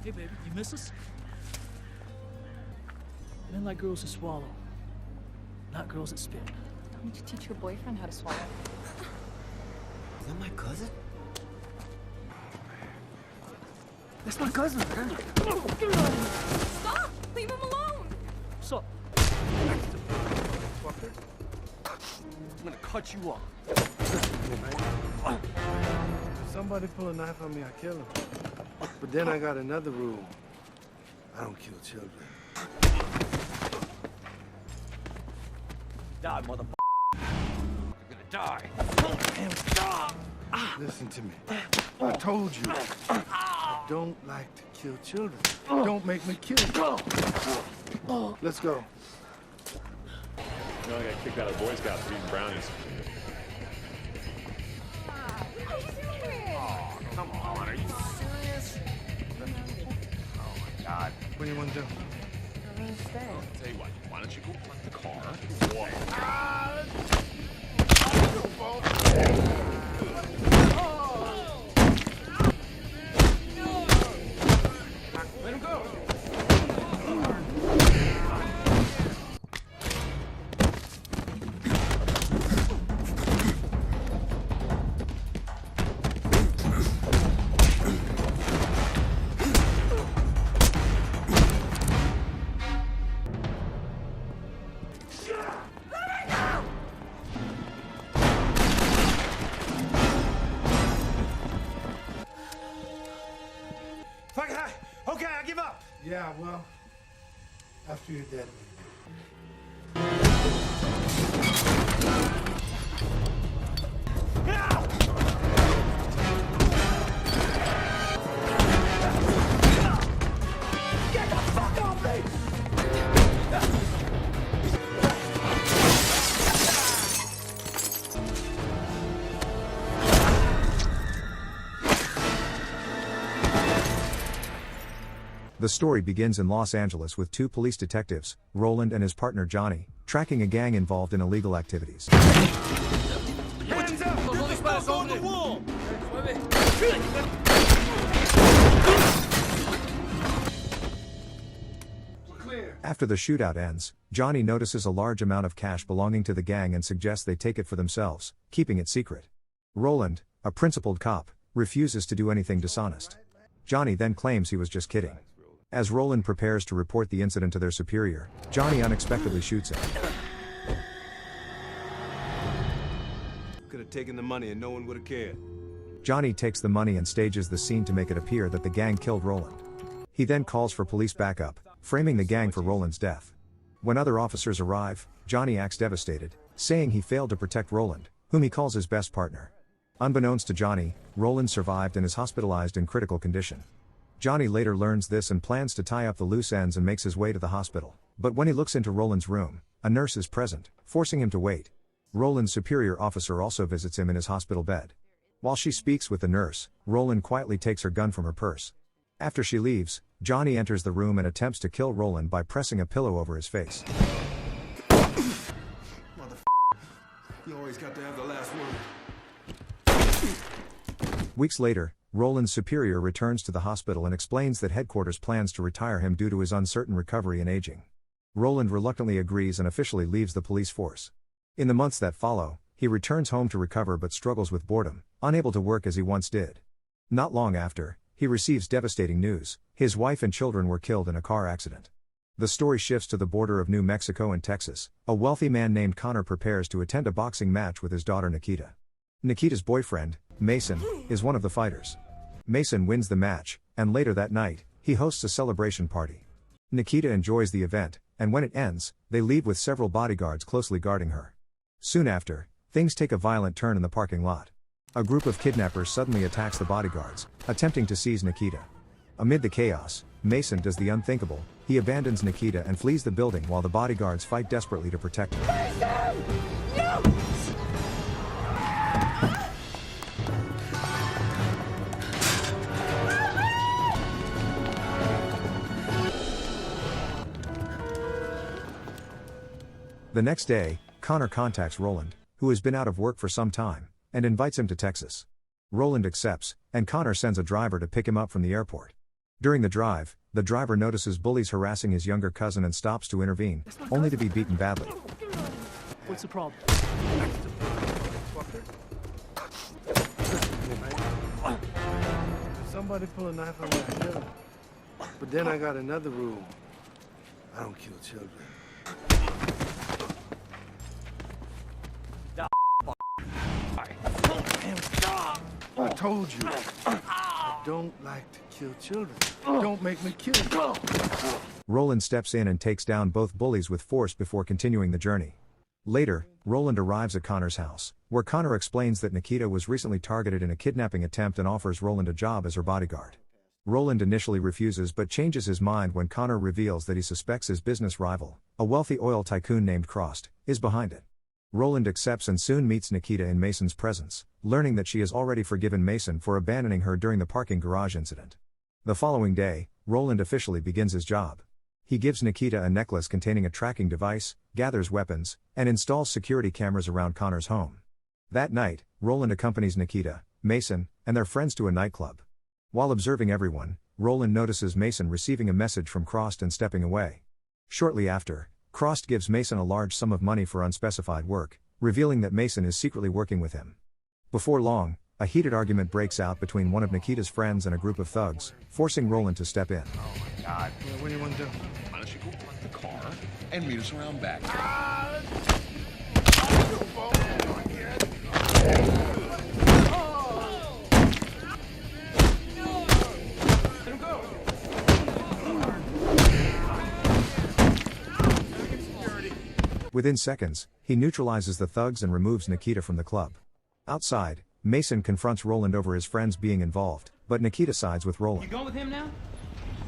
Hey, baby, you miss us? Men like girls that swallow, not girls that spit. Don't you teach your boyfriend how to swallow? Is that my cousin? That's my cousin, man. Stop! Leave him alone! What's up? Fucker. I'm gonna cut you off. If somebody pull a knife on me, I kill him. But then I got another rule. I don't kill children. Die, motherfucker. You're gonna die. Listen to me. I told you. I don't like to kill children. Don't make me kill you. Let's go. You know, I got kicked out of Boy Scouts for eating brownies. What are you doing? Oh, come on, are you serious? Oh my God. What do you want to do? I'm gonna stay. I'll tell you what, why don't you go park the car? Let him go. Okay, I give up. Yeah, well, after you're dead. Get the fuck off me! The story begins in Los Angeles with two police detectives, Roland and his partner Johnny, tracking a gang involved in illegal activities. Hands up! Go on the wall! Clear. After the shootout ends, Johnny notices a large amount of cash belonging to the gang and suggests they take it for themselves, keeping it secret. Roland, a principled cop, refuses to do anything dishonest. Johnny then claims he was just kidding. As Roland prepares to report the incident to their superior, Johnny unexpectedly shoots him. Could have taken the money and no one would have cared. Johnny takes the money and stages the scene to make it appear that the gang killed Roland. He then calls for police backup, framing the gang for Roland's death. When other officers arrive, Johnny acts devastated, saying he failed to protect Roland, whom he calls his best partner. Unbeknownst to Johnny, Roland survived and is hospitalized in critical condition. Johnny later learns this and plans to tie up the loose ends and makes his way to the hospital. But when he looks into Roland's room, a nurse is present, forcing him to wait. Roland's superior officer also visits him in his hospital bed. While she speaks with the nurse, Roland quietly takes her gun from her purse. After she leaves, Johnny enters the room and attempts to kill Roland by pressing a pillow over his face. You always got to have the last word. Weeks later, Roland's superior returns to the hospital and explains that headquarters plans to retire him due to his uncertain recovery and aging. Roland reluctantly agrees and officially leaves the police force. In the months that follow, he returns home to recover but struggles with boredom, unable to work as he once did. Not long after, he receives devastating news: his wife and children were killed in a car accident. The story shifts to the border of New Mexico and Texas. A wealthy man named Connor prepares to attend a boxing match with his daughter Nikita. Nikita's boyfriend, Mason, is one of the fighters. Mason wins the match, and later that night, he hosts a celebration party. Nikita enjoys the event, and when it ends, they leave with several bodyguards closely guarding her. Soon after, things take a violent turn in the parking lot. A group of kidnappers suddenly attacks the bodyguards, attempting to seize Nikita. Amid the chaos, Mason does the unthinkable: he abandons Nikita and flees the building while the bodyguards fight desperately to protect her. The next day, Connor contacts Roland, who has been out of work for some time, and invites him to Texas. Roland accepts, and Connor sends a driver to pick him up from the airport. During the drive, the driver notices bullies harassing his younger cousin and stops to intervene, only to be beaten badly. What's the problem? Somebody pull a knife on my head. But then I got another rule. I don't kill children. I told you. I don't like to kill children. Don't make me kill you. Roland steps in and takes down both bullies with force before continuing the journey. Later, Roland arrives at Connor's house, where Connor explains that Nikita was recently targeted in a kidnapping attempt and offers Roland a job as her bodyguard. Roland initially refuses but changes his mind when Connor reveals that he suspects his business rival, a wealthy oil tycoon named Crost, is behind it. Roland accepts and soon meets Nikita in Mason's presence, learning that she has already forgiven Mason for abandoning her during the parking garage incident. The following day, Roland officially begins his job. He gives Nikita a necklace containing a tracking device, gathers weapons, and installs security cameras around Connor's home. That night, Roland accompanies Nikita, Mason, and their friends to a nightclub. While observing everyone, Roland notices Mason receiving a message from Crost and stepping away. Shortly after, Crost gives Mason a large sum of money for unspecified work, revealing that Mason is secretly working with him. Before long, a heated argument breaks out between one of Nikita's friends and a group of thugs, forcing Roland to step in. Oh my God. What do you want to do? Why don't you go park the car and meet us around back? Within seconds, he neutralizes the thugs and removes Nikita from the club. Outside, Mason confronts Roland over his friends being involved, but Nikita sides with Roland. You going with him now?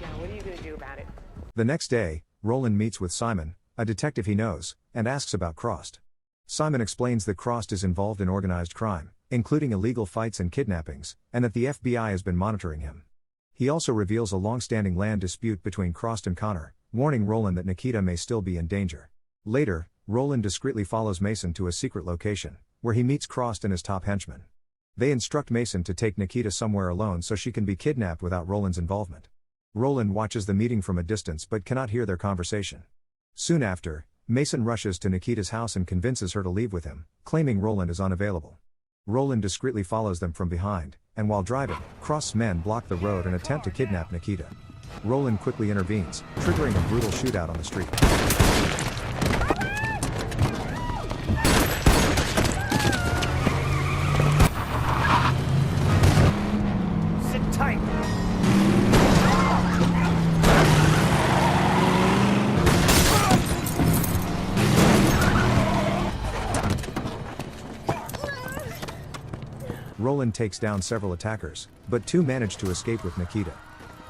Yeah, what are you gonna do about it? The next day, Roland meets with Simon, a detective he knows, and asks about Crost. Simon explains that Crost is involved in organized crime, including illegal fights and kidnappings, and that the FBI has been monitoring him. He also reveals a long-standing land dispute between Crost and Connor, warning Roland that Nikita may still be in danger. Later, Roland discreetly follows Mason to a secret location, where he meets Crost and his top henchman. They instruct Mason to take Nikita somewhere alone so she can be kidnapped without Roland's involvement. Roland watches the meeting from a distance but cannot hear their conversation. Soon after, Mason rushes to Nikita's house and convinces her to leave with him, claiming Roland is unavailable. Roland discreetly follows them from behind, and while driving, Crost's men block the road and attempt to kidnap Nikita. Roland quickly intervenes, triggering a brutal shootout on the street. Sit tight. Roland takes down several attackers, but two manage to escape with Nikita.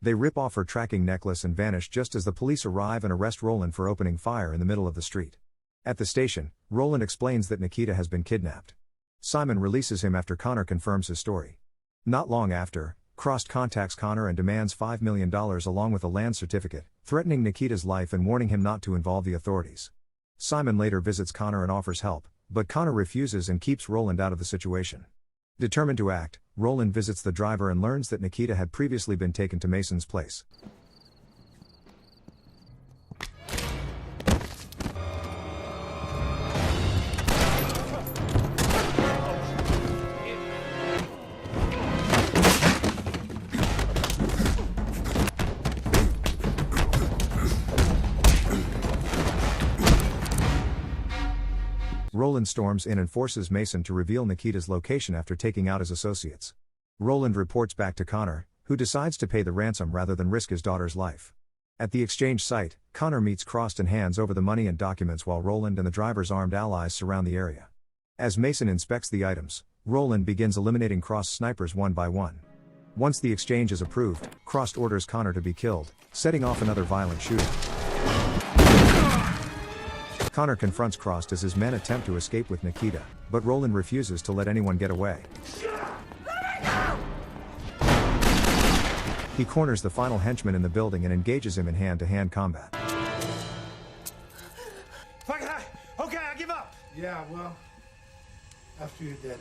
They rip off her tracking necklace and vanish just as the police arrive and arrest Roland for opening fire in the middle of the street. At the station, Roland explains that Nikita has been kidnapped. Simon releases him after Connor confirms his story. Not long after, Crost contacts Connor and demands $5 million along with a land certificate, threatening Nikita's life and warning him not to involve the authorities. Simon later visits Connor and offers help, but Connor refuses and keeps Roland out of the situation. Determined to act, Roland visits the driver and learns that Nikita had previously been taken to Mason's place. Roland storms in and forces Mason to reveal Nikita's location after taking out his associates. Roland reports back to Connor, who decides to pay the ransom rather than risk his daughter's life. At the exchange site, Connor meets Crost and hands over the money and documents while Roland and the driver's armed allies surround the area. As Mason inspects the items, Roland begins eliminating Crost's snipers one by one. Once the exchange is approved, Crost orders Connor to be killed, setting off another violent shooting. Connor confronts Crost as his men attempt to escape with Nikita, but Roland refuses to let anyone get away. He corners the final henchman in the building and engages him in hand-to-hand combat. Okay, I give up. Yeah, well, after you're dead.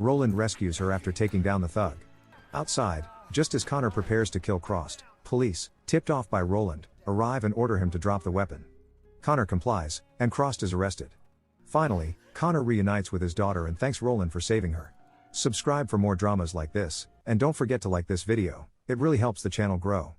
Roland rescues her after taking down the thug. Outside, just as Connor prepares to kill Crossed, police, tipped off by Roland, arrive and order him to drop the weapon. Connor complies, and Crossed is arrested. Finally, Connor reunites with his daughter and thanks Roland for saving her. Subscribe for more dramas like this, and don't forget to like this video, it really helps the channel grow.